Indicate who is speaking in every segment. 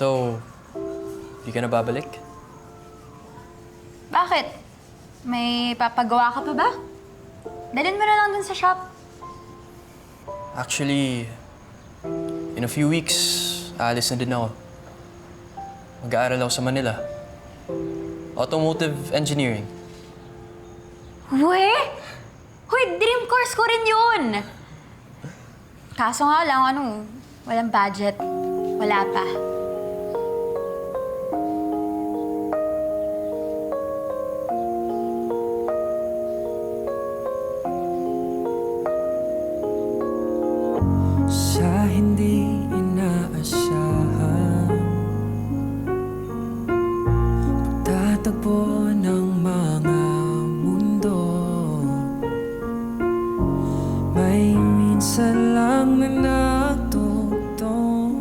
Speaker 1: So, di ka na babalik?
Speaker 2: Bakit? May papagawa ka pa ba? Dalhin mo na lang dun sa shop.
Speaker 1: Actually, in a few weeks, aalis na din ako. Mag-aaral ako sa Manila. Automotive engineering.
Speaker 2: We? Hoy, dream course ko rin yun! Kaso nga lang, walang budget. Wala pa.
Speaker 3: Sa hindi inaasahan, pagtatagpo ng mga mundo, may minsan lang na natutong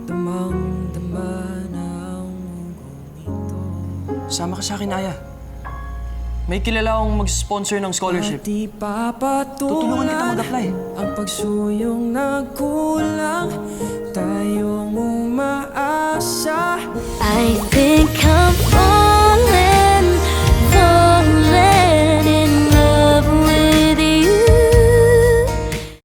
Speaker 3: damang-dama ng mugong ito.
Speaker 1: Sama ka sa akin, Aya. May kilala akong mag-sponsor ng scholarship.
Speaker 3: Di
Speaker 1: Tutulungan kita
Speaker 3: papatulan
Speaker 1: mag-apply.
Speaker 3: ang pagsuyong nagkulang